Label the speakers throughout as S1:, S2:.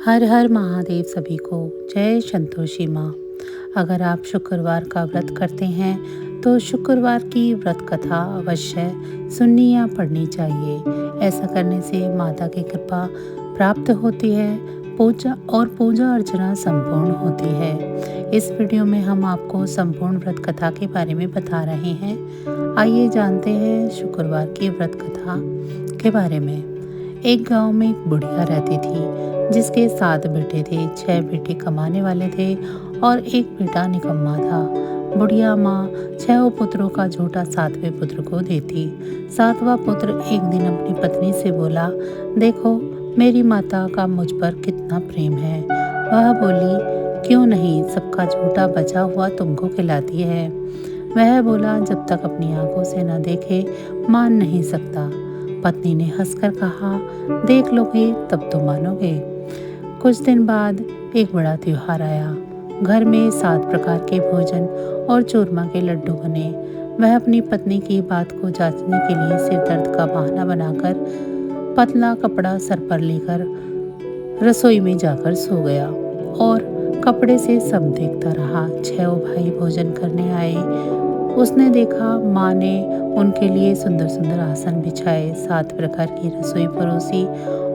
S1: हर हर महादेव सभी को। जय संतोषी माँ। अगर आप शुक्रवार का व्रत करते हैं तो शुक्रवार की व्रत कथा अवश्य सुननी या पढ़नी चाहिए। ऐसा करने से माता की कृपा प्राप्त होती है, पूजा अर्चना संपूर्ण होती है। इस वीडियो में हम आपको संपूर्ण व्रत कथा के बारे में बता रहे हैं। आइए जानते हैं शुक्रवार की व्रत कथा के बारे में। एक गांव में एक बुढ़िया रहती थी जिसके 7 बेटे थे। 6 बेटे कमाने वाले थे और एक बेटा निकम्मा था। बुढ़िया माँ 6 पुत्रों का झूठा 7वें पुत्र को देती। 7वां पुत्र एक दिन अपनी पत्नी से बोला, देखो मेरी माता का मुझ पर कितना प्रेम है। वह बोली, क्यों नहीं, सबका झूठा बचा हुआ तुमको खिलाती है। वह बोला, जब तक अपनी आंखों से न देखे मान नहीं सकता। पत्नी ने हंसकर कहा, देख लोगे तब तो मानोगे। कुछ दिन बाद एक बड़ा त्योहार आया। घर में 7 प्रकार के भोजन और चूरमा के लड्डू बने। वह अपनी पत्नी की बात को जांचने के लिए सिर दर्द का बहाना बनाकर पतला कपड़ा सर पर लेकर रसोई में जाकर सो गया और कपड़े से सब देखता रहा। 6 भाई भोजन करने आए। उसने देखा माँ ने उनके लिए सुंदर सुंदर आसन बिछाए, 7 प्रकार की रसोई परोसी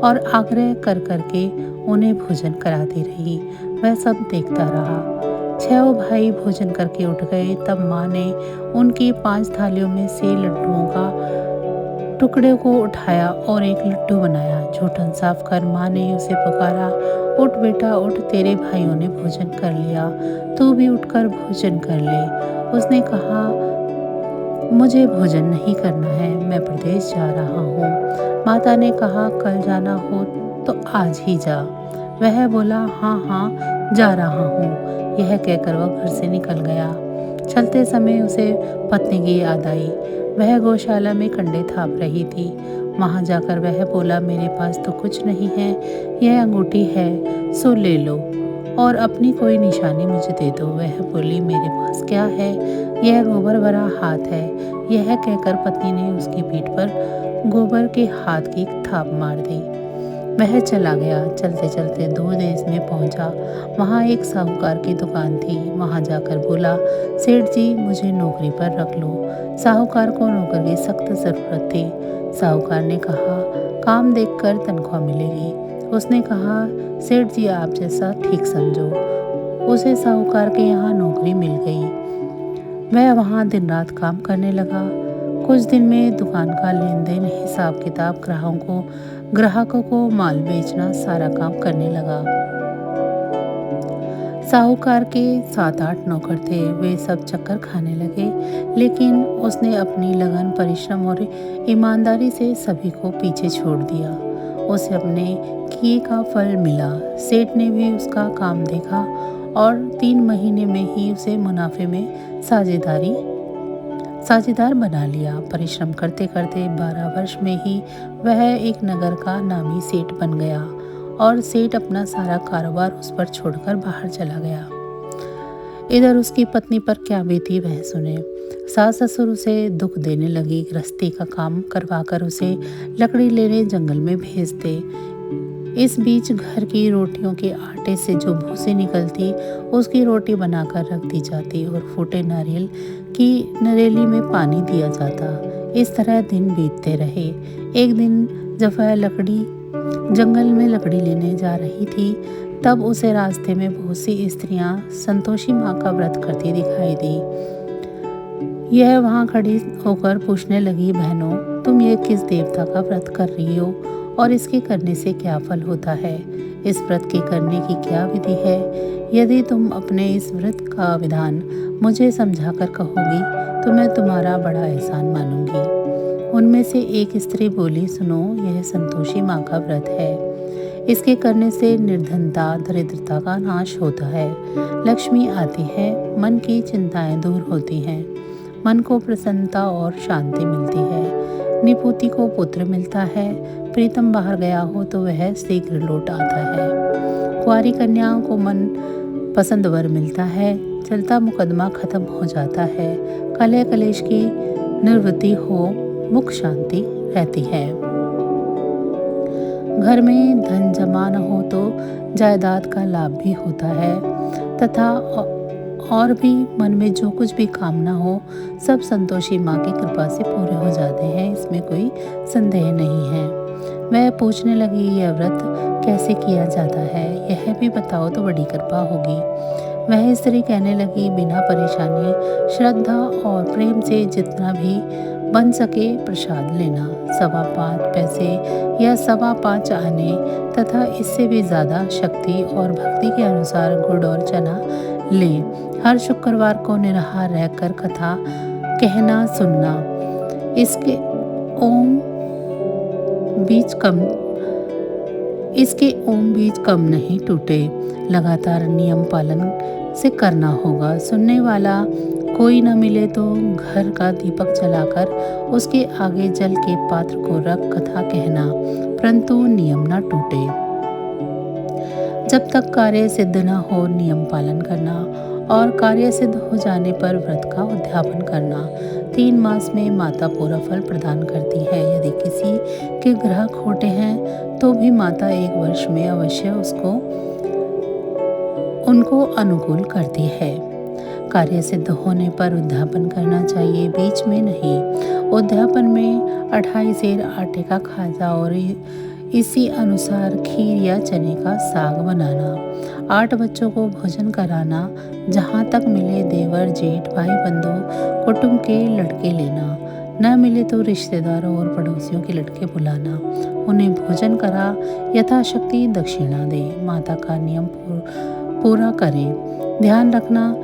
S1: और आग्रह कर करके उन्हें भोजन कराती रही। वह सब देखता रहा। 6 भाई भोजन करके उठ गए। तब माँ ने उनकी 5 थालियों में से लड्डुओं का टुकड़े को उठाया और एक लड्डू बनाया। झूठन साफ कर माँ ने उसे पुकारा, उठ बेटा उठ, तेरे भाइयों ने भोजन कर लिया, तू भी उठकर भोजन कर ले। उसने कहा, मुझे भोजन नहीं करना है, मैं प्रदेश जा रहा हूँ। माता ने कहा, कल जाना हो तो आज ही जा। वह बोला, हाँ हाँ जा रहा हूँ। यह कहकर वह घर से निकल गया। चलते समय उसे पत्नी की याद आई। वह गौशाला में कंडे थाप रही थी। वहाँ जाकर वह बोला, मेरे पास तो कुछ नहीं है, यह अंगूठी है, सो ले लो और अपनी कोई निशानी मुझे दे दो। वह बोली, मेरे पास क्या है, यह गोबर भरा हाथ है। यह कहकर पत्नी ने उसकी पीठ पर गोबर के हाथ की थाप मार दी। वह चला गया। चलते चलते दूर देश में पहुंचा। वहाँ एक साहूकार की दुकान थी। वहाँ जाकर बोला, सेठ जी मुझे नौकरी पर रख लो। साहूकार को नौकर की सख्त ज़रूरत थी। साहूकार ने कहा, काम देखकर तनख्वाह मिलेगी। उसने कहा, सेठ जी आप जैसा ठीक समझो। उसे साहूकार के यहाँ नौकरी मिल गई। वह वहाँ दिन रात काम करने लगा। कुछ दिन में दुकान का लेन देन, हिसाब किताब, ग्राहकों को माल बेचना, सारा काम करने लगा। साहूकार के 7-8 नौकर थे। वे सब चक्कर खाने लगे, लेकिन उसने अपनी लगन, परिश्रम और ईमानदारी से सभी को पीछे छोड़ दिया। उसे अपने किए का फल मिला। सेठ ने भी उसका काम देखा और 3 महीने में ही उसे मुनाफे में साझेदार बना लिया। परिश्रम करते करते 12 वर्ष में ही वह एक नगर का नामी सेठ बन गया और सेठ अपना सारा कारोबार उस पर छोड़कर बाहर चला गया। इधर उसकी पत्नी पर क्या बीती वह सुने। सास ससुर उसे दुख देने लगी। गृहस्थी का काम करवाकर उसे लकड़ी लेने जंगल में भेजते। इस बीच घर की रोटियों के आटे से जो भूसी निकलती उसकी रोटी बनाकर रख दी जाती और फूटे नारियल की नरेली में पानी दिया जाता। इस तरह दिन बीतते रहे। एक दिन जब वह जंगल में लकड़ी लेने जा रही थी, तब उसे रास्ते में बहुत सी स्त्रियां संतोषी माँ का व्रत करती दिखाई दी। यह वहाँ खड़ी होकर पूछने लगी, बहनों तुम ये किस देवता का व्रत कर रही हो और इसके करने से क्या फल होता है? इस व्रत के करने की क्या विधि है? यदि तुम अपने इस व्रत का विधान मुझे समझाकर कहोगी तो मैं तुम्हारा बड़ा एहसान मानूंगी। उनमें से एक स्त्री बोली, सुनो, यह संतोषी माँ का व्रत है। इसके करने से निर्धनता, दरिद्रता का नाश होता है, लक्ष्मी आती है, मन की चिंताएं दूर होती हैं, मन को प्रसन्नता और शांति मिलती है, निपुति को पुत्र मिलता है, प्रीतम बाहर गया हो तो वह शीघ्र लौट आता है, कुंवारी कन्याओं को मन पसंद वर मिलता है, चलता मुकदमा खत्म हो जाता है, कलह कलेश की निवृत्ति हो, मुख शांति रहती है। घर में धन जमा न हो तो जायदाद का लाभ भी होता है तथा और भी मन में जो कुछ भी कामना हो सब संतोषी माँ की कृपा से पूरे हो जाते हैं, इसमें कोई संदेह नहीं है। वह पूछने लगी, यह व्रत कैसे किया जाता है, यह भी बताओ तो बड़ी कृपा होगी। वह स्त्री कहने लगी, बिना परेशानी श्रद्धा और प्रेम से जितना भी बन सके प्रसाद लेना, 5.25 पैसे या 5.25 आने तथा इससे भी ज़्यादा शक्ति और भक्ति के अनुसार गुड़ और चना लें। हर शुक्रवार को निराहार रहकर कथा कहना सुनना। इसके ओम बीज कम नहीं टूटे। लगातार नियम पालन से करना होगा। सुनने वाला कोई न मिले तो घर का दीपक जलाकर उसके आगे जल के पात्र को रख कथा कहना, परंतु नियम न टूटे। जब तक कार्य सिद्ध न हो नियम पालन करना और कार्य सिद्ध हो जाने पर व्रत का उद्यापन करना। 3 मास में माता पूरा फल प्रदान करती है। यदि किसी के ग्रह खोटे हैं तो भी माता 1 वर्ष में अवश्य उनको अनुकूल करती है। कार्य सिद्ध होने पर उद्यापन करना चाहिए, बीच में नहीं। उद्यापन में 2.5 सेर आटे का खाजा और इसी अनुसार खीर या चने का साग बनाना। 8 बच्चों को भोजन कराना। जहाँ तक मिले देवर जेठ भाई बंधु कुटुंब के लड़के लेना, न मिले तो रिश्तेदारों और पड़ोसियों के लड़के बुलाना। उन्हें भोजन करा यथाशक्ति दक्षिणा दे। माता का नियम पूरा करें। ध्यान रखना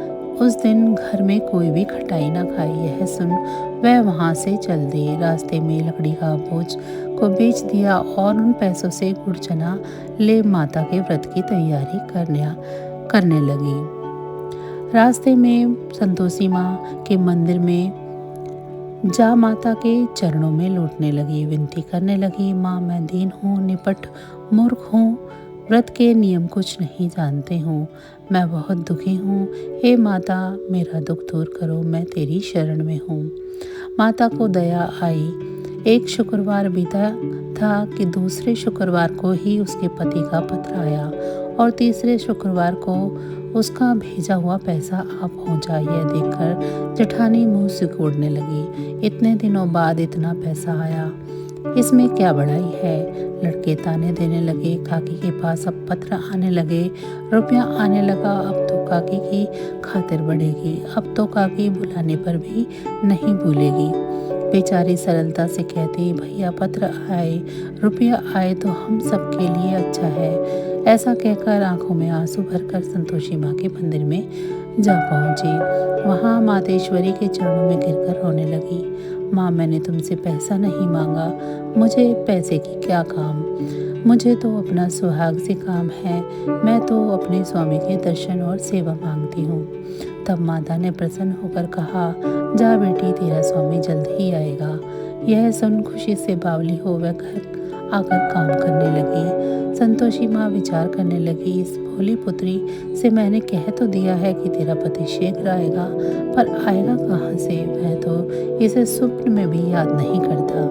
S1: उस दिन घर में कोई भी खटाई ना खाए। यह सुन वह वहाँ से चल दे। रास्ते में लकड़ी का बोझ को बेच दिया और उन पैसों से गुड़ चना ले माता के व्रत की तैयारी करने लगी। रास्ते में संतोषी माँ के मंदिर में जा माता के चरणों में लौटने लगी। विनती करने लगी, माँ मैं दीन हूँ, निपट मूर्ख हूँ, व्रत के नियम कुछ नहीं जानते हूँ, मैं बहुत दुखी हूँ। हे माता मेरा दुख दूर करो, मैं तेरी शरण में हूँ। माता को दया आई। एक शुक्रवार बीता था कि दूसरे शुक्रवार को ही उसके पति का पत्र आया और तीसरे शुक्रवार को उसका भेजा हुआ पैसा आ पहुंचा। यह देखकर जेठानी मुंह सिकोड़ने लगी। इतने दिनों बाद इतना पैसा आया, इसमें क्या बड़ाई है। लड़के ताने देने लगे। काकी के पास अब पत्र आने लगे, रुपया आने लगा। अब तो काकी की खातिर बढ़ेगी, अब तो काकी बुलाने पर भी नहीं भूलेगी। बेचारी सरलता से कहती, भैया पत्र आए, रुपया आए तो हम सबके लिए अच्छा है। ऐसा कहकर आंखों में आंसू भरकर संतोषी माँ के मंदिर में जा पहुंची। वहाँ मातेश्वरी के चरणों में गिरकर रोने लगी। माँ मैंने तुमसे पैसा नहीं मांगा, मुझे पैसे की क्या काम, मुझे तो अपना सुहाग से काम है, मैं तो अपने स्वामी के दर्शन और सेवा मांगती हूँ। तब माता ने प्रसन्न होकर कहा, जा बेटी तेरा स्वामी जल्द ही आएगा। यह सुन खुशी से बावली हो वह घर आकर काम करने लगी। संतोषी माँ विचार करने लगी, इस भोली पुत्री से मैंने कह तो दिया है कि तेरा पति शीघ्र आएगा, पर आएगा कहाँ से। वह तो इसे स्वप्न में भी याद नहीं करता,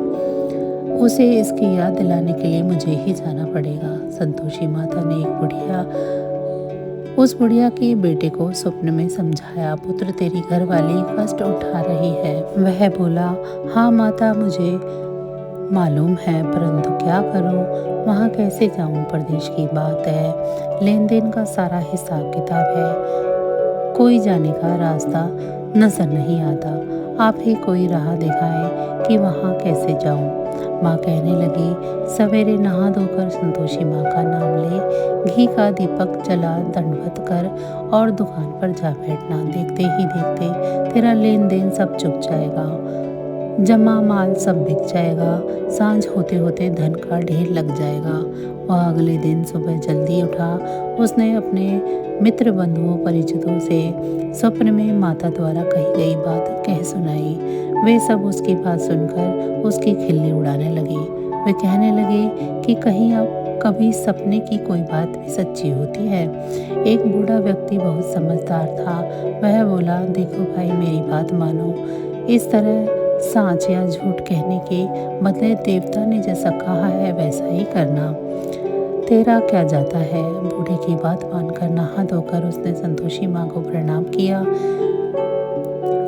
S1: उसे इसकी याद दिलाने के लिए मुझे ही जाना पड़ेगा। संतोषी माता ने उस बुढ़िया के बेटे को स्वप्न में समझाया, पुत्र तेरी घरवाली कष्ट उठा रही है। वह बोला, हाँ माता मुझे मालूम है, परंतु क्या करूं, वहाँ कैसे जाऊं, प्रदेश की बात है, लेन देन का सारा हिसाब किताब है, कोई जाने का रास्ता नजर नहीं आता, आप ही कोई राह दिखाएं कि वहाँ कैसे जाऊं। माँ कहने लगी, सवेरे नहा धोकर संतोषी माँ का नाम ले, घी का दीपक जला दंडवत कर और दुकान पर जा बैठना। देखते ही देखते तेरा लेन देन सब चुक जाएगा, जमा माल सब बिक जाएगा, सांझ होते होते धन का ढेर लग जाएगा। वह अगले दिन सुबह जल्दी उठा। उसने अपने मित्र बंधुओं परिचितों से स्वप्न में माता द्वारा कही गई बात कह सुनाई। वे सब उसकी बात सुनकर उसकी खिल्ली उड़ाने लगे। वे कहने लगे कि कहीं अब कभी सपने की कोई बात भी सच्ची होती है। एक बूढ़ा व्यक्ति बहुत समझदार था। वह बोला, देखो भाई मेरी बात मानो, इस तरह साँच या झूठ कहने के बदले देवता ने जैसा कहा है वैसा ही करना। तेरा क्या जाता है। बूढ़े की बात मानकर नहा धोकर उसने संतोषी माँ को प्रणाम किया।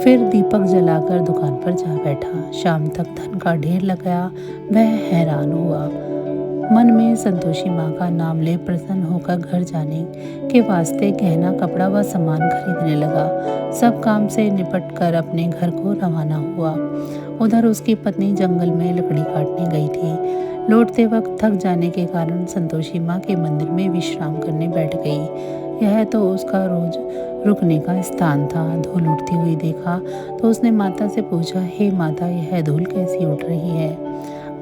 S1: फिर दीपक जलाकर दुकान पर जा बैठा। शाम तक धन का ढेर लगाया। वह हैरान हुआ। मन में संतोषी माँ का नाम ले प्रसन्न होकर घर जाने के वास्ते गहना कपड़ा व सामान खरीदने लगा। सब काम से निपट कर अपने घर को रवाना हुआ। उधर उसकी पत्नी जंगल में लकड़ी काटने गई थी। लौटते वक्त थक जाने के कारण संतोषी माँ के मंदिर में विश्राम करने बैठ गई। यह तो उसका रोज रुकने का स्थान था। धूल उड़ती हुई देखा तो उसने माता से पूछा, हे माता, यह धूल कैसी उड़ रही है।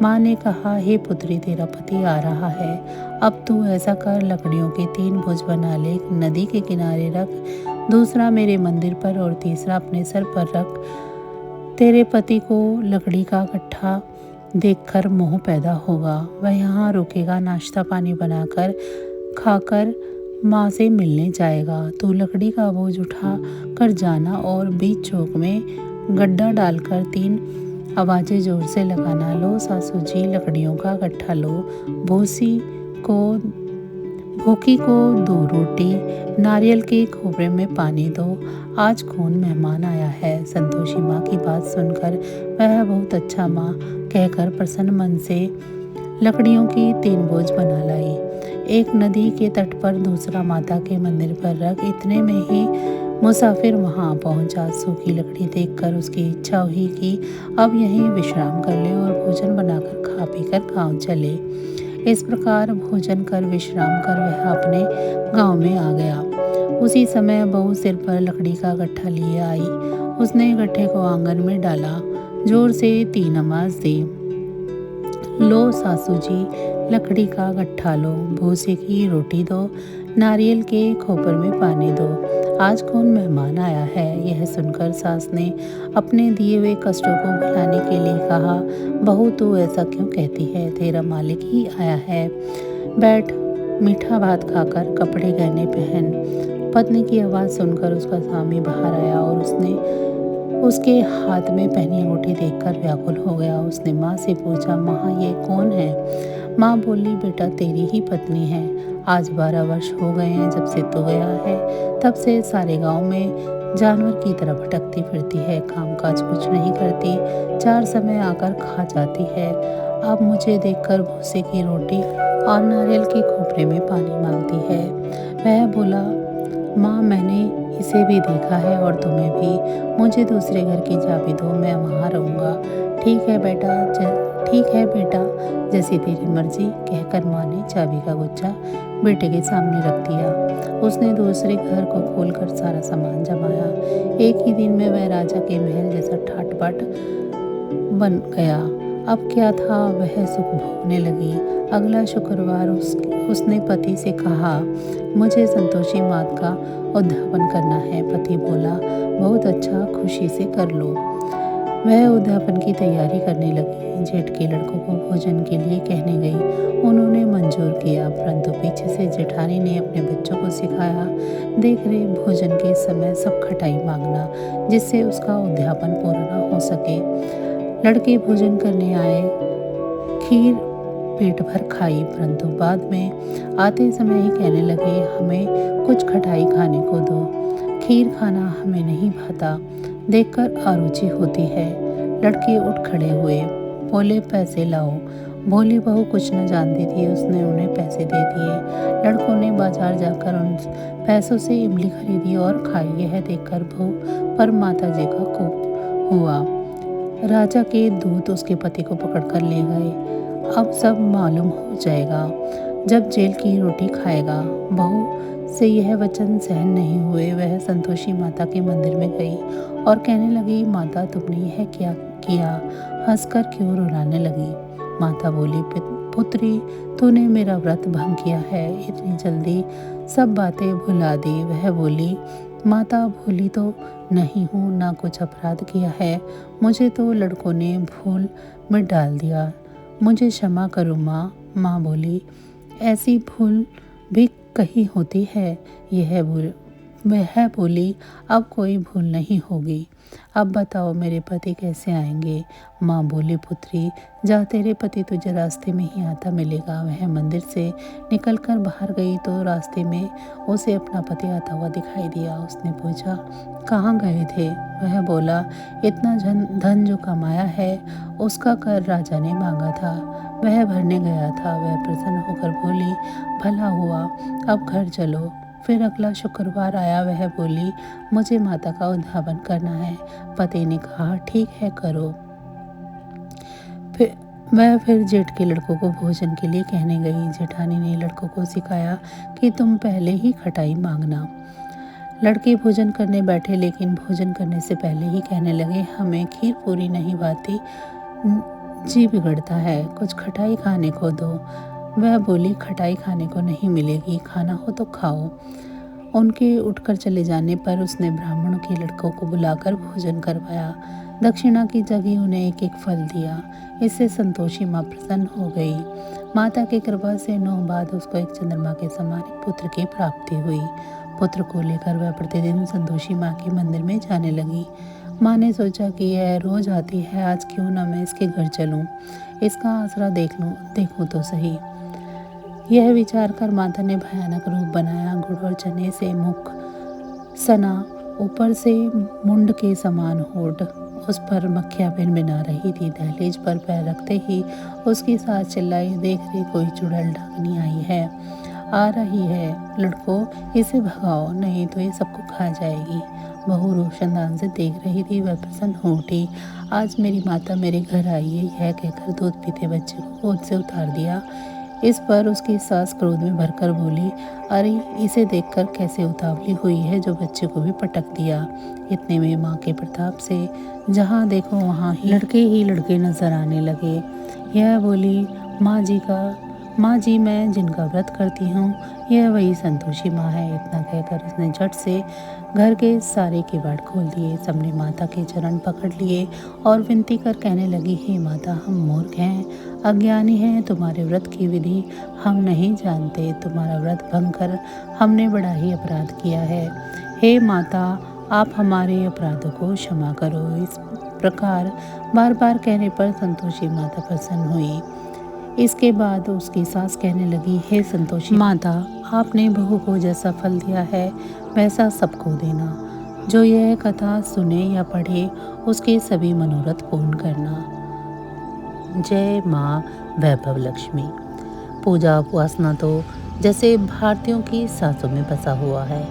S1: माँ ने कहा, हे पुत्री, तेरा पति आ रहा है। अब तू ऐसा कर, लकड़ियों के 3 भुज बना ले, एक नदी के किनारे रख, दूसरा मेरे मंदिर पर और तीसरा अपने सर पर रख। तेरे पति को लकड़ी का गट्ठा देखकर मोह पैदा होगा। वह यहाँ रुकेगा, नाश्ता पानी बनाकर खाकर माँ से मिलने जाएगा। तू लकड़ी का बोझ उठा कर जाना और बीच चौक में गड्ढा डालकर 3 आवाज़ें जोर से लगाना। लो सासू जी, लकड़ियों का गट्ठा लो। भूखी को 2 रोटी, नारियल के खोपरे में पानी दो। आज कौन मेहमान आया है। संतोषी माँ की बात सुनकर वह बहुत अच्छा माँ कहकर प्रसन्न मन से लकड़ियों की 3 बोझ बना लाई। एक नदी के तट पर, दूसरा माता के मंदिर पर रख। इतने में ही मुसाफिर वहां पहुंचा। सूखी लकड़ी देखकर उसकी इच्छा हुई कि अब यहीं विश्राम कर ले और भोजन बनाकर खा पीकर गांव चले। इस प्रकार भोजन कर विश्राम कर वह अपने गांव में आ गया। उसी समय बहू सिर पर लकड़ी का गट्ठा लिए आई। उसने गट्ठे को आंगन में डाला, जोर से 3 आवाज दी। लो सासू जी, लकड़ी का गट्ठा लो, भूसे की रोटी दो, नारियल के खोपर में पानी दो। आज कौन मेहमान आया है। यह सुनकर सास ने अपने दिए हुए कष्टों को भुलाने के लिए कहा, बहू तू ऐसा क्यों कहती है, तेरा मालिक ही आया है। बैठ, मीठा भात खाकर कपड़े गहने पहन। पत्नी की आवाज़ सुनकर उसका स्वामी बाहर आया और उसके हाथ में पहनी अंगूठी देखकर व्याकुल हो गया। उसने माँ से पूछा, माँ ये कौन है। माँ बोली, बेटा तेरी ही पत्नी है। आज 12 वर्ष हो गए हैं जब से तू गया है। तब से सारे गांव में जानवर की तरह भटकती फिरती है, काम काज कुछ नहीं करती, 4 समय आकर खा जाती है। अब मुझे देखकर भूसे की रोटी और नारियल के खोपरे में पानी मांगती है। वह बोला, माँ मैंने इसे भी देखा है और तुम्हें भी। मुझे दूसरे घर की चाबी दो, मैं वहाँ रहूँगा। ठीक है बेटा, जैसी तेरी मर्जी, कहकर माँ ने चाबी का गुच्छा बेटे के सामने रख दिया। उसने दूसरे घर को खोलकर सारा सामान जमाया। एक ही दिन में वह राजा के महल जैसा ठाट बाट बन गया। अब क्या था, वह सुख भोगने लगी। अगला शुक्रवार उसने पति से कहा, मुझे संतोषी माता का उद्यापन करना है। पति बोला, बहुत अच्छा, खुशी से कर लो। वह उद्यापन की तैयारी करने लगी। जेठ के लड़कों को भोजन के लिए कहने गई। उन्होंने मंजूर किया, परंतु पीछे से जेठानी ने अपने बच्चों को सिखाया, देख रहे भोजन के समय सब खटाई मांगना, जिससे उसका उद्यापन पूर्ण न हो सके। लड़के भोजन करने आए, खीर पेट भर खाई, परंतु बाद में आते समय ही कहने लगे, हमें कुछ खटाई खाने को दो, खीर खाना हमें नहीं भाता, देखकर अरुचि होती है। लड़के उठ खड़े हुए, बोले, पैसे लाओ। भोली बहू कुछ न जानती थी, उसने उन्हें पैसे दे दिए। लड़कों ने बाजार जाकर उन पैसों से इमली खरीदी और खाई। यह देखकर बहू पर माता जी का कोप हुआ। राजा के दूत उसके पति को पकड़कर ले गए। अब सब मालूम हो जाएगा जब जेल की रोटी खाएगा। बहू से यह वचन सहन नहीं हुए। वह संतोषी माता के मंदिर में गई और कहने लगी, माता तुमने यह क्या किया, हंसकर क्यों रुलाने लगी। माता बोली, पुत्री तूने मेरा व्रत भंग किया है, इतनी जल्दी सब बातें भुला दी। वह बोली, माता भूली तो नहीं हूँ, ना कुछ अपराध किया है, मुझे तो लड़कों ने भूल में डाल दिया, मुझे क्षमा करो माँ। माँ बोली, ऐसी भूल भी कहीं होती है, यह वह बोली, अब कोई भूल नहीं होगी। अब बताओ मेरे पति कैसे आएंगे? माँ बोली, पुत्री जा, तेरे पति तुझे रास्ते में ही आता मिलेगा। वह मंदिर से निकलकर बाहर गई तो रास्ते में उसे अपना पति आता हुआ दिखाई दिया। उसने पूछा, कहाँ गए थे? वह बोला, इतना धन जो कमाया है उसका कर राजा ने मांगा था, वह भरने गया था। वह प्रसन्न होकर बोली, भला हुआ, अब घर चलो। फिर अगला शुक्रवार आया। वह बोली, मुझे माता का उद्यापन करना है। पति ने कहा, ठीक है, करो। फिर जेठ के लड़कों को भोजन के लिए कहने गई। जेठानी ने लड़कों को सिखाया कि तुम पहले ही खटाई मांगना। लड़के भोजन करने बैठे, लेकिन भोजन करने से पहले ही कहने लगे, हमें खीर पूरी नहीं भाती, जी बिगड़ता है, कुछ खटाई खाने को दो। वह बोली, खटाई खाने को नहीं मिलेगी, खाना हो तो खाओ। उनके उठकर चले जाने पर उसने ब्राह्मणों के लड़कों को बुलाकर भोजन करवाया। दक्षिणा की जगह उन्हें एक एक फल दिया। इससे संतोषी माँ प्रसन्न हो गई। माता की कृपा से 9 बाद उसको एक चंद्रमा के समान एक पुत्र की प्राप्ति हुई। पुत्र को लेकर वह प्रतिदिन संतोषी माँ के मंदिर में जाने लगी। माँ ने सोचा कि यह रोज आती है, आज क्यों ना मैं इसके घर चलूं, इसका आसरा देखूं तो सही। यह विचार कर माता ने भयानक रूप बनाया। गुड़ और चने से मुख सना, ऊपर से मुंड के समान होठ, उस पर मक्खियाँ भिनभिना रही थी। दहलीज पर पैर रखते ही उसकी सास चिल्लाई, देख रे कोई चुड़ैल डाकनी आई है, आ रही है, लड़कों इसे भगाओ, नहीं तो ये सबको खा जाएगी। बहू रोशनदान से देख रही थी। वह प्रसन्न हो उठी, आज मेरी माता मेरे घर आई है, यह कहकर दूध पीते बच्चे को गोद से उतार दिया। इस पर उसकी सास क्रोध में भरकर बोली, अरे इसे देखकर कैसे उतावली हुई है, जो बच्चे को भी पटक दिया। इतने में माँ के प्रताप से जहाँ देखो वहाँ ही लड़के नजर आने लगे। यह बोली, माँ जी मैं जिनका व्रत करती हूँ यह वही संतोषी माँ है। इतना कहकर उसने झट से घर के सारे किवाड़ खोल दिए। सबने माता के चरण पकड़ लिए और विनती कर कहने लगी, हे माता, हम मूर्ख हैं, अज्ञानी हैं, तुम्हारे व्रत की विधि हम नहीं जानते, तुम्हारा व्रत भंग कर हमने बड़ा ही अपराध किया है। हे माता, आप हमारे अपराधों को क्षमा करो। इस प्रकार बार बार कहने पर संतोषी माता प्रसन्न हुई। इसके बाद उसकी सास कहने लगी, हे संतोषी माता, आपने बहू को जैसा फल दिया है वैसा सबको देना। जो यह कथा सुने या पढ़े उसके सभी मनोरथ पूर्ण करना। जय माँ वैभव लक्ष्मी। पूजा उपासना तो जैसे भारतीयों की सांसों में बसा हुआ है।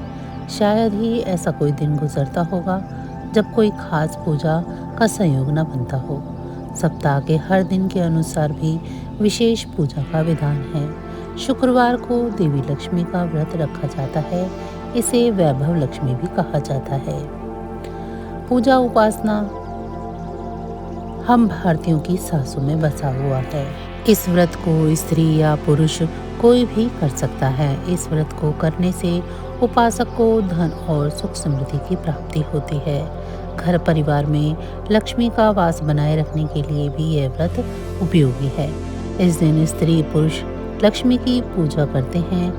S1: शायद ही ऐसा कोई दिन गुजरता होगा जब कोई खास पूजा का संयोग न बनता हो। सप्ताह के हर दिन के अनुसार भी विशेष पूजा का विधान है। शुक्रवार को देवी लक्ष्मी का व्रत रखा जाता है, इसे वैभव लक्ष्मी भी कहा जाता है। पूजा उपासना हम भारतीयों की सांसों में बसा हुआ है। इस व्रत को स्त्री या पुरुष कोई भी कर सकता है। इस व्रत को करने से उपासक को धन और सुख समृद्धि की प्राप्ति होती है। घर परिवार में लक्ष्मी का वास बनाए रखने के लिए भी यह व्रत उपयोगी है। इस दिन स्त्री पुरुष लक्ष्मी की पूजा करते हैं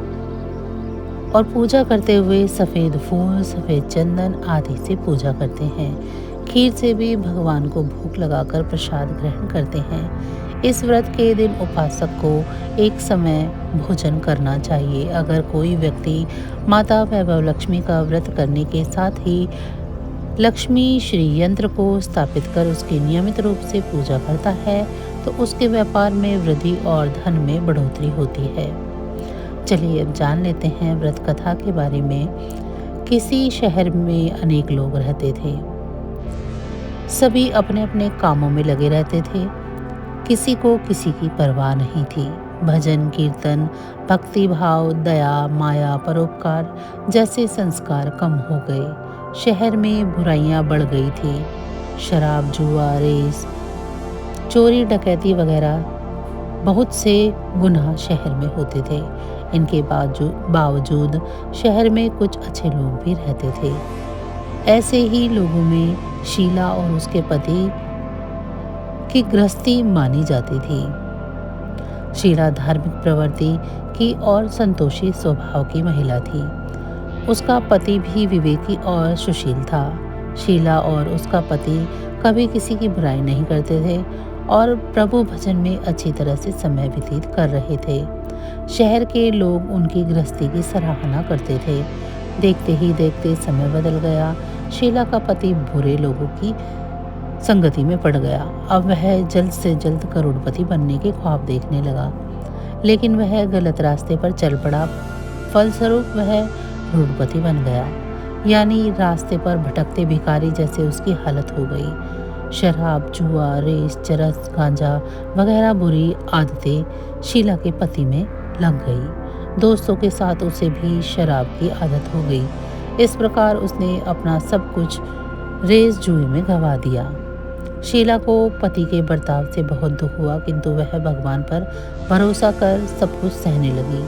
S1: और पूजा करते हुए सफ़ेद फूल, सफ़ेद चंदन आदि से पूजा करते हैं। खीर से भी भगवान को भोग लगाकर प्रसाद ग्रहण करते हैं। इस व्रत के दिन उपासक को एक समय भोजन करना चाहिए। अगर कोई व्यक्ति माता वैभव लक्ष्मी का व्रत करने के साथ ही लक्ष्मी श्री यंत्र को स्थापित कर उसकी नियमित रूप से पूजा करता है तो उसके व्यापार में वृद्धि और धन में बढ़ोतरी होती है। चलिए अब जान लेते हैं व्रत कथा के बारे में। किसी शहर में अनेक लोग रहते थे। सभी अपने अपने कामों में लगे रहते थे। किसी को किसी की परवाह नहीं थी। भजन, कीर्तन, भक्ति भाव, दया, माया, परोपकार जैसे संस्कार कम हो गए। शहर में बुराइयां बढ़ गई थी। शराब, जुआ, रेस, चोरी, डकैती वगैरह बहुत से गुनाह शहर में होते थे। इनके बावजूद शहर में कुछ अच्छे लोग भी रहते थे। ऐसे ही लोगों में शीला और उसके पति की गृहस्थी मानी जाती थी। शीला धार्मिक प्रवृत्ति की और संतोषी स्वभाव की महिला थी। उसका पति भी विवेकी और सुशील था। शीला और उसका पति कभी किसी की बुराई नहीं करते थे और प्रभु भजन में अच्छी तरह से समय व्यतीत कर रहे थे। शहर के लोग उनकी गृहस्थी की सराहना करते थे। देखते ही देखते समय बदल गया। शीला का पति बुरे लोगों की संगति में पड़ गया। अब वह जल्द से जल्द करोड़पति बनने के ख्वाब देखने लगा, लेकिन वह गलत रास्ते पर चल पड़ा। फलस्वरूप वह करोड़पति बन गया, यानी रास्ते पर भटकते भिखारी जैसे उसकी हालत हो गई। शराब, जुआ, रेस, चरस, गांजा वगैरह बुरी आदतें शीला के पति में लग गई। दोस्तों के साथ उसे भी शराब की आदत हो गई। इस प्रकार उसने अपना सब कुछ रेस जुए में गंवा दिया। शीला को पति के बर्ताव से बहुत दुख हुआ, किंतु वह भगवान पर भरोसा कर सब कुछ सहने लगी।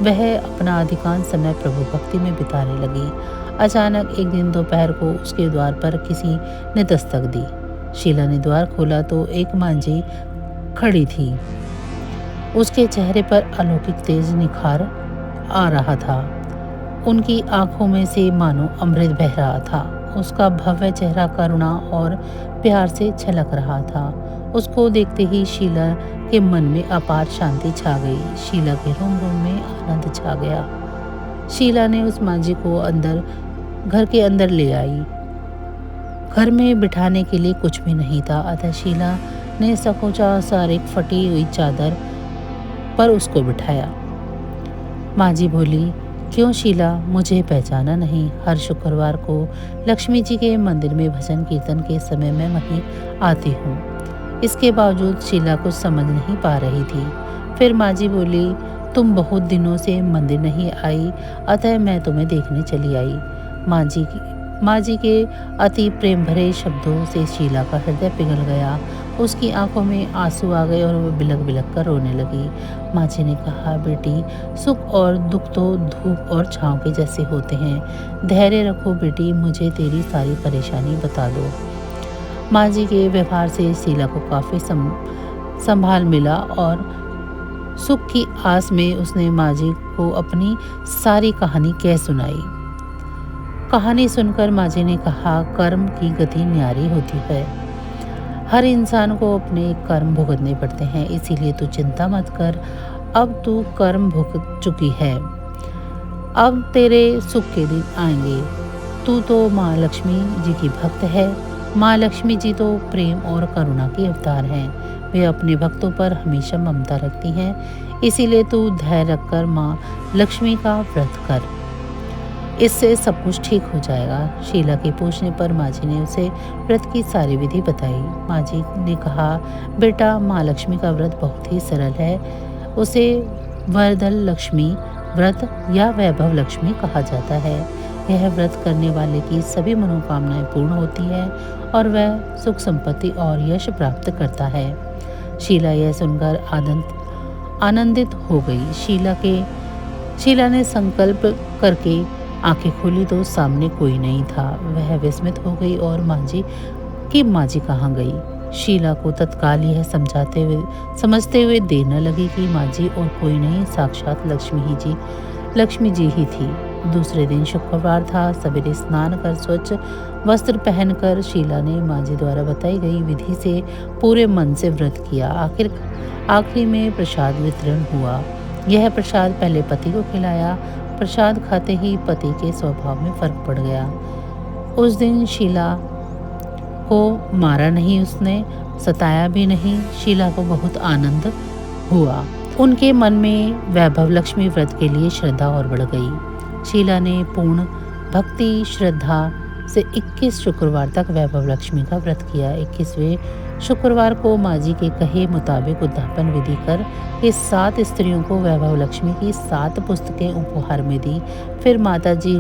S1: वह अपना अधिकांश समय प्रभु भक्ति में बिताने लगी। अचानक एक दिन दोपहर को उसके द्वार पर किसी ने दस्तक दी। शीला ने द्वार खोला तो एक मांझी खड़ी थी। उसके चेहरे पर अलौकिक तेज निखार आ रहा था। उनकी आंखों में से मानो अमृत बह रहा था। उसका भव्य चेहरा करुणा और प्यार से छलक रहा था। उसको देखते ही शीला के मन में अपार शांति छा गई। शीला के रोम रोम में आनंद छा गया। शीला ने उस मांझी को घर के अंदर ले आई। घर में बिठाने के लिए कुछ भी नहीं था, अतः शीला ने सकोचा सा एक फटी हुई चादर पर उसको बिठाया। मांझी बोली, क्यों शीला, मुझे पहचाना नहीं? हर शुक्रवार को लक्ष्मी जी के मंदिर में भजन कीर्तन के समय मैं वहीं आती हूँ। इसके बावजूद शीला कुछ समझ नहीं पा रही थी। फिर मांझी बोली, तुम बहुत दिनों से मंदिर नहीं आई, अतः मैं तुम्हें देखने चली आई। मांझी के अति प्रेम भरे शब्दों से शीला का हृदय पिघल गया। उसकी आंखों में आंसू आ गए और वह बिलक बिलक कर रोने लगी। मांझी ने कहा, बेटी, सुख और दुख तो धूप और छांव के जैसे होते हैं। धैर्य रखो बेटी, मुझे तेरी सारी परेशानी बता दो। मांझी के व्यवहार से शीला को काफ़ी संभाल मिला और सुख की आस में उसने मांझी को अपनी सारी कहानी कह सुनाई। कहानी सुनकर मांझी ने कहा, कर्म की गति न्यारी होती है। हर इंसान को अपने कर्म भुगतने पड़ते हैं, इसीलिए तू चिंता मत कर। अब तू कर्म भुगत चुकी है, अब तेरे सुख के दिन आएंगे। तू तो माँ लक्ष्मी जी की भक्त है। माँ लक्ष्मी जी तो प्रेम और करुणा की अवतार हैं। वे अपने भक्तों पर हमेशा ममता रखती हैं। इसीलिए तू धैर्य रखकर माँ लक्ष्मी का व्रत कर, इससे सब कुछ ठीक हो जाएगा। शीला के पूछने पर मांझी ने उसे व्रत की सारी विधि बताई। मांझी ने कहा, बेटा, माँ लक्ष्मी का व्रत बहुत ही सरल है। उसे वरदल लक्ष्मी व्रत या वैभव लक्ष्मी कहा जाता है। यह व्रत करने वाले की सभी मनोकामनाएं पूर्ण होती है और वह सुख संपत्ति और यश प्राप्त करता है। शीला यह सुनकर आनंदित हो गई। शीला ने संकल्प करके आंखें खोली तो सामने कोई नहीं था। वह विस्मित हो गई और मांझी कहाँ गई। शीला को तत्काल यह समझते हुए देर न लगी कि मांझी और कोई नहीं, साक्षात लक्ष्मी जी ही थी। दूसरे दिन शुक्रवार था। सवेरे स्नान कर स्वच्छ वस्त्र पहनकर शीला ने मांझी द्वारा बताई गई विधि से पूरे मन से व्रत किया। आखिरी में प्रसाद वितरण हुआ। यह प्रसाद पहले पति को खिलाया। प्रसाद खाते ही पति के स्वभाव में फर्क पड़ गया। उस दिन शीला को मारा नहीं, उसने सताया भी नहीं। शीला को बहुत आनंद हुआ। उनके मन में वैभव लक्ष्मी व्रत के लिए श्रद्धा और बढ़ गई। शीला ने पूर्ण भक्ति श्रद्धा से 21 शुक्रवार तक वैभव लक्ष्मी का व्रत किया। 21वें शुक्रवार को मांझी के कहे मुताबिक उद्यापन विधि कर इस 7 स्त्रियों को वैभव लक्ष्मी की 7 पुस्तकें उपहार में दी। फिर माता जी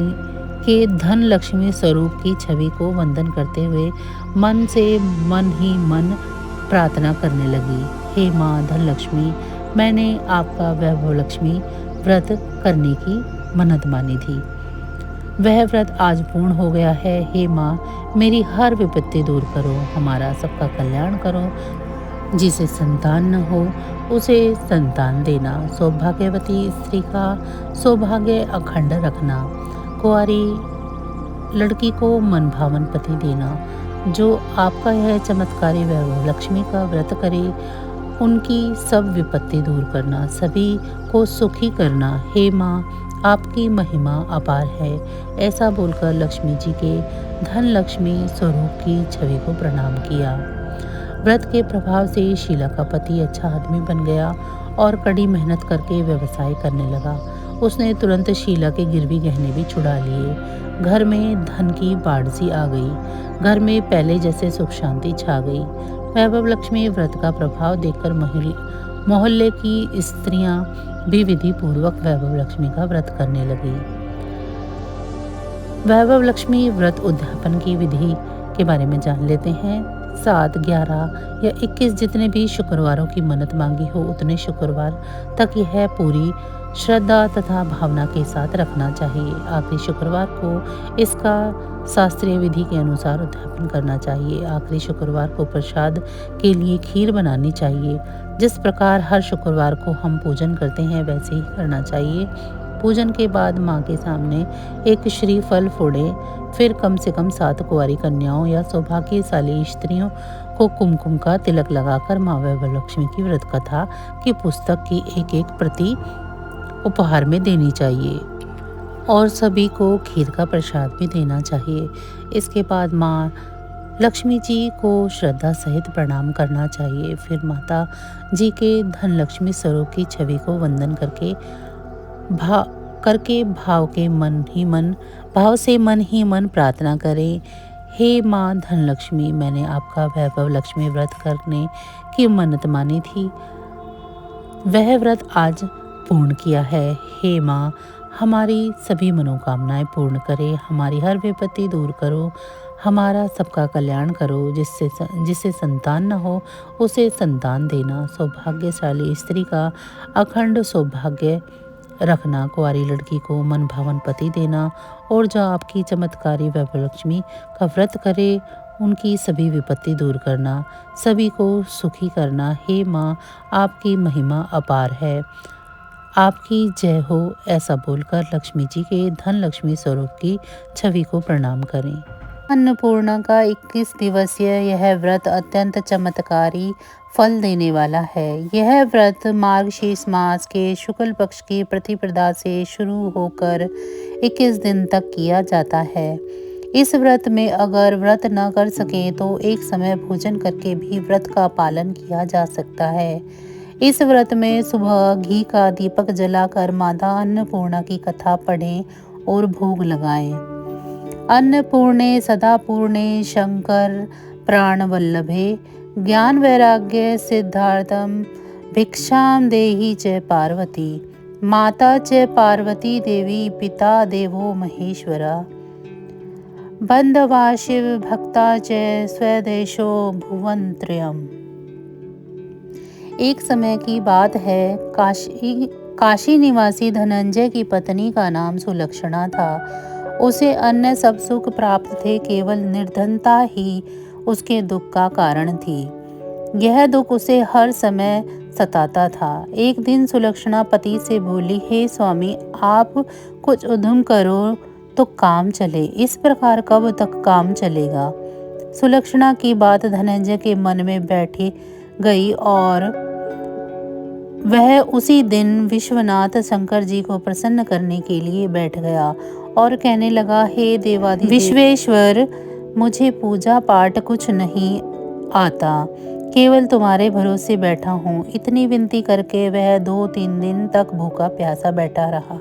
S1: के धन लक्ष्मी स्वरूप की छवि को वंदन करते हुए मन से मन ही मन प्रार्थना करने लगी, हे माँ धन लक्ष्मी, मैंने आपका वैभव लक्ष्मी व्रत करने की मन्नत मानी थी। वह व्रत आज पूर्ण हो गया है। हे माँ, मेरी हर विपत्ति दूर करो, हमारा सबका कल्याण करो। जिसे संतान न हो उसे संतान देना, सौभाग्यवती स्त्री का सौभाग्य अखंड रखना। कुंवारी लड़की को मनभावन पति देना। जो आपका यह चमत्कारी वैभव लक्ष्मी का व्रत करे, उनकी सब विपत्ति दूर करना, सभी को सुखी करना। हे माँ, आपकी महिमा अपार है। ऐसा बोलकर लक्ष्मी जी के धन लक्ष्मी स्वरूप की छवि को प्रणाम किया। व्रत के प्रभाव से शीला का पति अच्छा आदमी बन गया और कड़ी मेहनत करके व्यवसाय करने लगा। उसने तुरंत शीला के गिरवी गहने भी छुड़ा लिए। घर में धन की बाढ़ सी आ गई। घर में पहले जैसे सुख शांति छा गई। वैभव लक्ष्मी व्रत का प्रभाव देखकर मोहल्ले की स्त्रियां भी विधि पूर्वक वैभव लक्ष्मी का व्रत करने लगी। वैभव लक्ष्मी व्रत उद्यापन की विधि के बारे में जान लेते हैं। 7, 11 या 21 जितने भी शुक्रवारों की मन्नत मांगी हो, उतने शुक्रवार तक यह पूरी श्रद्धा तथा भावना के साथ रखना चाहिए। आखिरी शुक्रवार को इसका शास्त्रीय विधि के अनुसार उद्यापन करना चाहिए। आखिरी शुक्रवार को प्रसाद के लिए खीर बनानी चाहिए। जिस प्रकार हर शुक्रवार को हम पूजन करते हैं, वैसे ही करना चाहिए। पूजन के बाद माँ के सामने एक श्रीफल फोड़ें। फिर कम से कम 7 कुंवारी कन्याओं या सौभाग्यशाली स्त्रियों को कुमकुम का तिलक लगाकर माँ वैभव लक्ष्मी की व्रत कथा की पुस्तक की एक प्रति उपहार में देनी चाहिए और सभी को खीर का प्रसाद भी देना चाहिए। इसके बाद माँ लक्ष्मी जी को श्रद्धा सहित प्रणाम करना चाहिए। फिर माता जी के धन लक्ष्मी स्वरूप की छवि को वंदन करके भाव से मन ही मन प्रार्थना करें। हे माँ धन लक्ष्मी, मैंने आपका वैभव लक्ष्मी व्रत करने की मन्नत मानी थी, वह व्रत आज पूर्ण किया है। हे माँ, हमारी सभी मनोकामनाएं पूर्ण करे, हमारी हर विपत्ति दूर करो, हमारा सबका कल्याण करो। जिससे संतान न हो, उसे संतान देना। सौभाग्यशाली स्त्री का अखंड सौभाग्य रखना, कुंवारी लड़की को मन भावन पति देना और जो आपकी चमत्कारी वैभव लक्ष्मी का व्रत करे, उनकी सभी विपत्ति दूर करना, सभी को सुखी करना। हे माँ, आपकी महिमा अपार है, आपकी जय हो। ऐसा बोलकर लक्ष्मी जी के धन लक्ष्मी स्वरूप की छवि को प्रणाम करें। अन्नपूर्णा का 21 दिवसीय यह व्रत अत्यंत चमत्कारी फल देने वाला है। यह व्रत मार्गशीर्ष मास के शुक्ल पक्ष की प्रतिपदा से शुरू होकर 21 दिन तक किया जाता है। इस व्रत में अगर व्रत न कर सकें तो एक समय भोजन करके भी व्रत का पालन किया जा सकता है। इस व्रत में सुबह घी का दीपक जलाकर माता अन्नपूर्णा की कथा पढ़ें और भोग लगाएं। अन्नपूर्णे सदापूर्णे शंकर प्राण वल्लभे ज्ञान वैराग्य सिद्धार्थम भिक्षाम देहि च पार्वती माता च पार्वती देवी पिता देवो महेश्वरा बंधवा शिव भक्ता च स्वदेशो भुवनत्रयम्। एक समय की बात है, काशी निवासी धनंजय की पत्नी का नाम सुलक्षणा था। उसे अन्य सब सुख प्राप्त थे, केवल निर्धनता ही उसके दुख का कारण थी। यह दुख उसे हर समय सताता था। एक दिन सुलक्षणा पति से बोली, हे स्वामी, आप कुछ उद्यम करो तो काम चले, इस प्रकार कब तक काम चलेगा। सुलक्षणा की बात धनंजय के मन में बैठी गई और वह उसी दिन विश्वनाथ शंकर जी को प्रसन्न करने के लिए बैठ गया और कहने लगा, हे देवाधिदेव विश्वेश्वर, मुझे पूजा पाठ कुछ नहीं आता, केवल तुम्हारे भरोसे बैठा हूँ। इतनी विनती करके वह 2-3 दिन तक भूखा प्यासा बैठा रहा।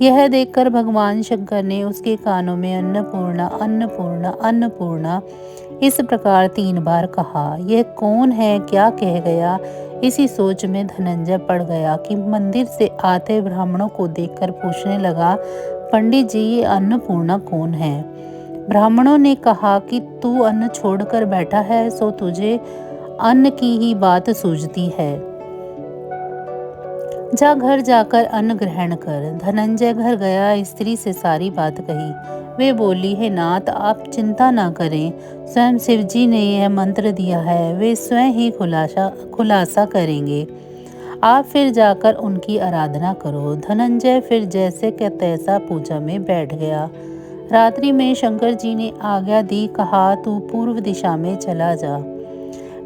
S1: यह देखकर भगवान शंकर ने उसके कानों में अन्नपूर्णा अन्नपूर्णा अन्नपूर्णा इस प्रकार 3 बार कहा। यह कौन है, क्या कह गया? इसी सोच में धनंजय पड़ गया कि मंदिर से आते ब्राह्मणों को देखकर पूछने लगा, पंडित जी, ये अन्नपूर्णा कौन है? ब्राह्मणों ने कहा कि तू अन्न छोड़कर बैठा है, सो तुझे अन्न की ही बात सूझती है। जा घर जाकर अन्न ग्रहण कर। धनंजय घर गया, स्त्री से सारी बात कही। वे बोली, हे नाथ, आप चिंता ना करें, स्वयं शिवजी ने यह मंत्र दिया है, वे स्वयं ही खुलासा करेंगे। आप फिर जाकर उनकी आराधना करो। धनंजय फिर जैसे के तैसा पूजा में बैठ गया। रात्रि में शंकर जी ने आज्ञा दी, कहा तू पूर्व दिशा में चला जा।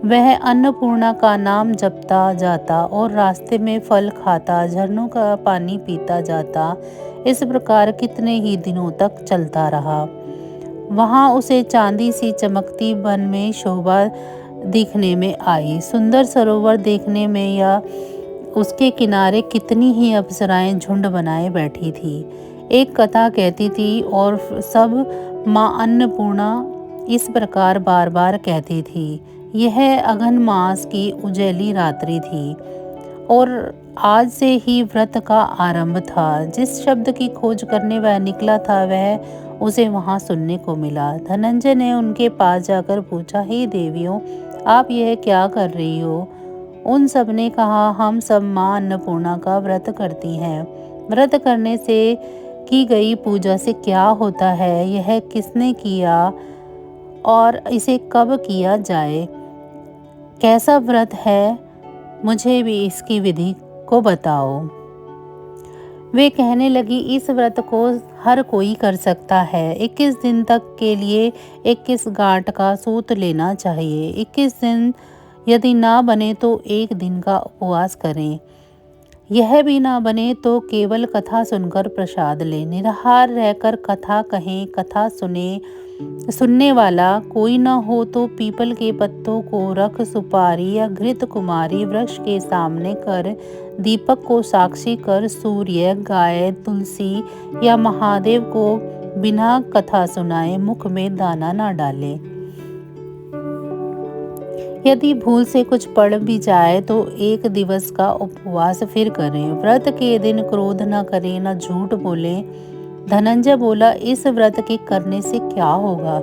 S1: वह अन्नपूर्णा का नाम जपता जाता और रास्ते में फल खाता, झरनों का पानी पीता जाता। इस प्रकार कितने ही दिनों तक चलता रहा। वहां उसे चांदी सी चमकती वन में शोभा दिखने में आई। सुंदर सरोवर देखने में या उसके किनारे कितनी ही अप्सराएं झुंड बनाए बैठी थी। एक कथा कहती थी और सब माँ अन्नपूर्णा इस प्रकार बार बार कहती थी। यह अघन मास की उजैली रात्रि थी और आज से ही व्रत का आरंभ था। जिस शब्द की खोज करने वह निकला था वह उसे वहां सुनने को मिला। धनंजय ने उनके पास जाकर पूछा, हे देवियों, आप यह क्या कर रही हो? उन सब ने कहा, हम सब माँ अन्नपूर्णा का व्रत करती हैं। व्रत करने से की गई पूजा से क्या होता है, यह किसने किया और इसे कब किया जाए, कैसा व्रत है, मुझे भी इसकी विधि को बताओ। वे कहने लगी, इस व्रत को हर कोई कर सकता है। 21 दिन तक के लिए 21 गांठ का सूत लेना चाहिए। 21 दिन यदि ना बने तो एक दिन का उपवास करें। यह भी ना बने तो केवल कथा सुनकर प्रसाद लें। निराहार रहकर कथा कहें, कथा सुनने वाला कोई न हो तो पीपल के पत्तों को रख सुपारी या घृत कुमारी वृक्ष के सामने कर दीपक को साक्षी कर सूर्य, गाय, तुलसी या महादेव को बिना कथा सुनाए मुख में दाना न डाले। यदि भूल से कुछ पड़ भी जाए तो एक दिवस का उपवास फिर करें। व्रत के दिन क्रोध न करें, न झूठ बोलें। धनंजय बोला, इस व्रत के करने से क्या होगा?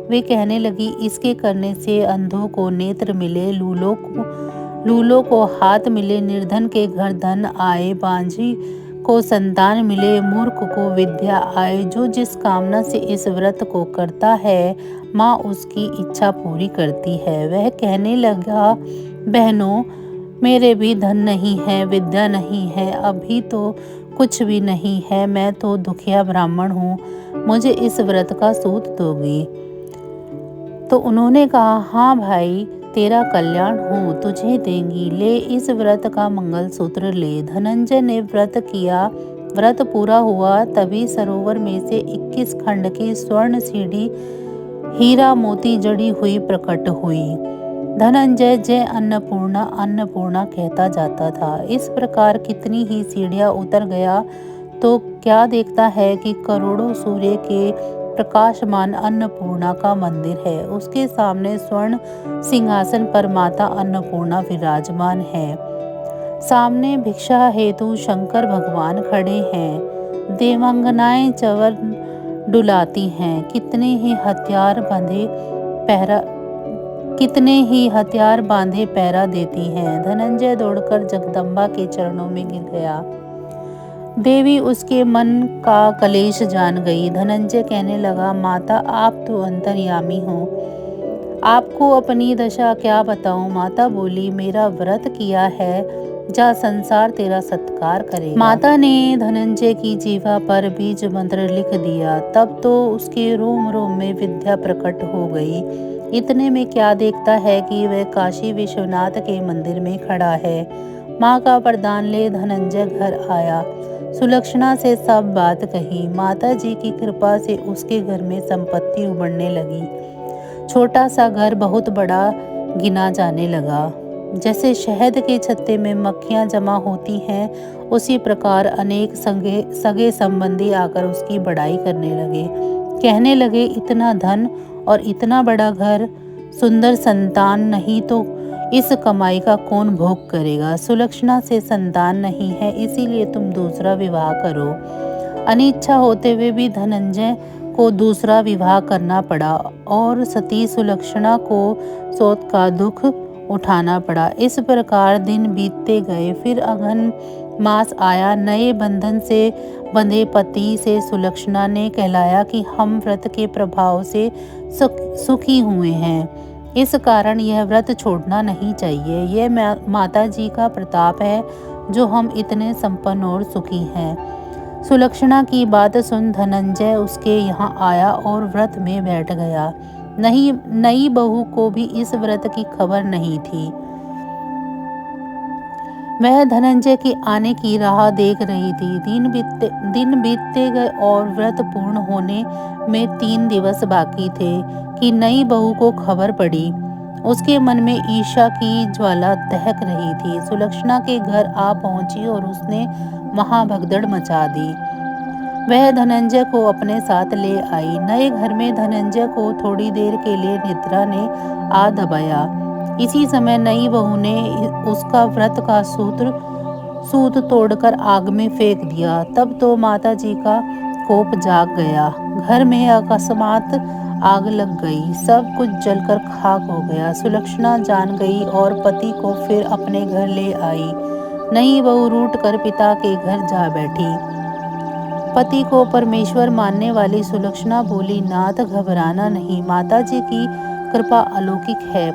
S1: वे कहने लगी, इसके करने से अंधों को नेत्र मिले, लूलों को हाथ मिले, निर्धन के घर धन आए, बांझी को संतान मिले, मूर्ख को विद्या आए। जो जिस कामना से इस व्रत को करता है माँ उसकी इच्छा पूरी करती है। वह कहने लगा, बहनों, मेरे भी धन नहीं है, विद्या नहीं है, अभी तो कुछ भी नहीं है। मैं तो दुखिया ब्राह्मण हूँ, मुझे इस व्रत का सूत दोगी? तो उन्होंने कहा, हाँ भाई, तेरा कल्याण हो, तुझे देंगी, ले इस व्रत का मंगलसूत्र ले। धनंजय ने व्रत किया। व्रत पूरा हुआ तभी सरोवर में से 21 खंड की स्वर्ण सीढ़ी हीरा मोती जड़ी हुई प्रकट हुई। धनंजय जय अन्नपूर्णा अन्नपूर्णा कहता जाता था। इस प्रकार कितनी ही सीढ़ियां उतर गया तो क्या देखता है कि करोड़ों सूर्य के प्रकाशमान अन्नपूर्णा का मंदिर है। उसके सामने स्वर्ण सिंहासन पर माता अन्नपूर्णा विराजमान है। सामने भिक्षा हेतु शंकर भगवान खड़े हैं। देवांगनाएं चवर डुलाती हैं। कितने ही हथियार बांधे पहरा देती हैं। धनंजय दौड़कर जगदम्बा के चरणों में गिर गया। देवी उसके मन का कलेश जान गई। धनंजय कहने लगा, माता, आप तो अंतर्यामी हो, आपको अपनी दशा क्या बताऊं? माता बोली, मेरा व्रत किया है, जा संसार तेरा सत्कार करेगा। माता ने धनंजय की जीवा पर बीज मंत्र लिख दिया। तब तो उसके रोम रोम में विद्या प्रकट हो गई। इतने में क्या देखता है कि वह काशी विश्वनाथ के मंदिर में खड़ा है। माँ का वरदान ले धनंजय घर आया। सुलक्षणा से सब बात कही। माता जी की कृपा से उसके घर में संपत्ति उमड़ने लगी। छोटा सा घर बहुत बड़ा गिना जाने लगा। जैसे शहद के छत्ते में मक्खियां जमा होती हैं, उसी प्रकार अनेक सगे संबंधी आकर उसकी बड़ाई करने लगे। कहने लगे, इतना धन और इतना बड़ा घर, सुंदर संतान नहीं तो इस कमाई का कौन भोग करेगा? सुलक्षणा से संतान नहीं है, इसीलिए तुम दूसरा विवाह करो। अनिच्छा होते हुए भी धनंजय को दूसरा विवाह करना पड़ा और सती सुलक्षणा को सौत का दुख उठाना पड़ा। इस प्रकार दिन बीतते गए। फिर अघन मास आया। नए बंधन से बंधे पति से सुलक्षणा ने कहलाया कि हम व्रत के प्रभाव से सुखी हुए हैं। इस कारण यह व्रत छोड़ना नहीं चाहिए। यह माता जी का प्रताप है जो हम इतने संपन्न और सुखी हैं। सुलक्षणा की बात सुन धनंजय उसके यहाँ आया और व्रत में बैठ गया। नई बहू को भी इस व्रत की खबर नहीं थी। वह धनंजय के आने की राह देख रही थी। दिन बीतते गए और व्रत पूर्ण होने में 3 दिवस बाकी थे कि नई बहू को खबर पड़ी। उसके मन में ईर्ष्या की ज्वाला दहक रही थी। सुलक्षणा के घर आ पहुंची और उसने वहां भगदड़ मचा दी। वह धनंजय को अपने साथ ले आई। नए घर में धनंजय को थोड़ी देर के लिए निद्रा ने आ दबाया। इसी समय नई बहू ने उसका व्रत का सूत तोड़कर आग में फेंक दिया। तब तो माता जी का कोप जाग गया। घर में अकस्मात आग लग गई। सब कुछ जलकर खाक हो गया। सुलक्षणा जान गई और पति को फिर अपने घर ले आई। नई बहू रूठ कर पिता के घर जा बैठी। पति को परमेश्वर मानने वाली सुलक्षणा बोली, नाथ घबराना नहीं, माता जी की कृपा अलौकिक है।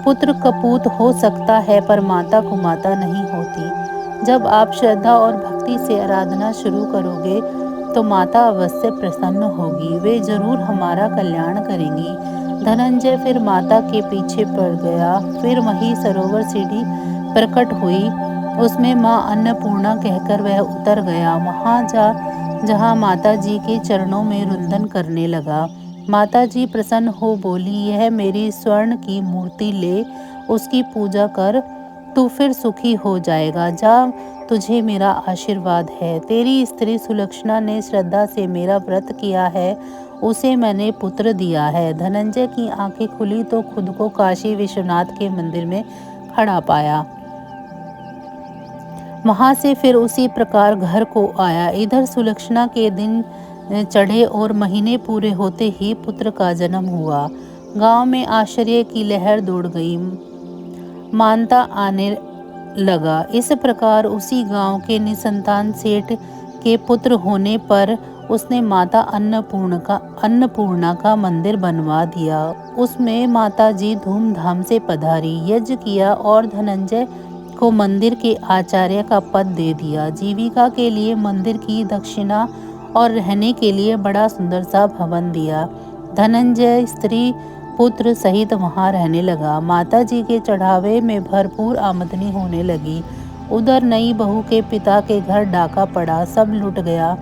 S1: पुत्र कपूत हो सकता है पर माता कुमाता नहीं होती। जब आप श्रद्धा और भक्ति से आराधना शुरू करोगे तो माता अवश्य प्रसन्न होगी। वे जरूर हमारा कल्याण करेंगी। धनंजय फिर माता के पीछे पड़ गया। फिर वही सरोवर सीढ़ी प्रकट हुई। उसमें माँ अन्नपूर्णा कहकर वह उतर गया। वहां जहाँ माता जी के चरणों में रुंदन करने लगा। माता जी प्रसन्न हो बोली, यह मेरी स्वर्ण की मूर्ति ले, उसकी पूजा कर, तू फिर सुखी हो जाएगा। जा, तुझे मेरा आशीर्वाद है। तेरी स्त्री सुलक्षणा ने श्रद्धा से मेरा व्रत किया है, उसे मैंने पुत्र दिया है। धनंजय की आंखें खुली तो खुद को काशी विश्वनाथ के मंदिर में खड़ा पाया। वहां से फिर उसी प्रकार घर को आया। इधर सुलक्षणा के दिन चढ़े और महीने पूरे होते ही पुत्र का जन्म हुआ। गांव में आश्चर्य की लहर दौड़ गई। मानता आने लगा। इस प्रकार उसी गांव के निसंतान सेठ के पुत्र होने पर उसने माता अन्नपूर्णा का मंदिर बनवा दिया। उसमें माता जी धूमधाम से पधारी, यज्ञ किया और धनंजय को मंदिर के आचार्य का पद दे दिया। जीविका के लिए मंदिर की दक्षिणा और रहने के लिए बड़ा सुंदर सा भवन दिया। धनंजय स्त्री पुत्र सहित वहां रहने लगा। माता जी के चढ़ावे में भरपूर आमदनी होने लगी। उधर नई बहू के पिता के घर डाका पड़ा, सब लुट गया।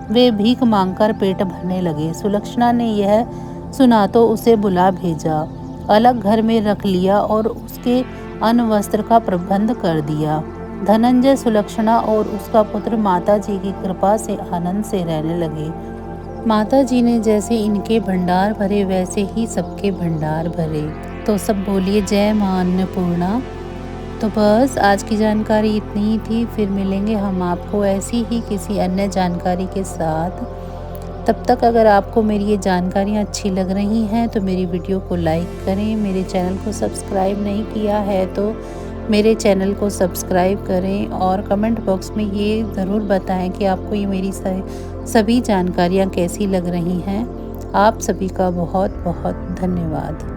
S1: वे भीख मांगकर पेट भरने लगे। सुलक्षणा ने यह सुना तो उसे बुला भेजा, अलग घर में रख लिया और उसके अन्न वस्त्र का प्रबंध कर दिया। धनंजय, सुलक्षणा और उसका पुत्र माता जी की कृपा से आनंद से रहने लगे। माता जी ने जैसे इनके भंडार भरे वैसे ही सबके भंडार भरे। तो सब बोलिए जय मां अन्नपूर्णा। तो बस आज की जानकारी इतनी ही थी। फिर मिलेंगे हम आपको ऐसी ही किसी अन्य जानकारी के साथ। तब तक अगर आपको मेरी ये जानकारियाँ अच्छी लग रही हैं तो मेरी वीडियो को लाइक करें। मेरे चैनल को सब्सक्राइब नहीं किया है तो मेरे चैनल को सब्सक्राइब करें और कमेंट बॉक्स में ये ज़रूर बताएं कि आपको ये मेरी सभी जानकारियाँ कैसी लग रही हैं। आप सभी का बहुत बहुत धन्यवाद।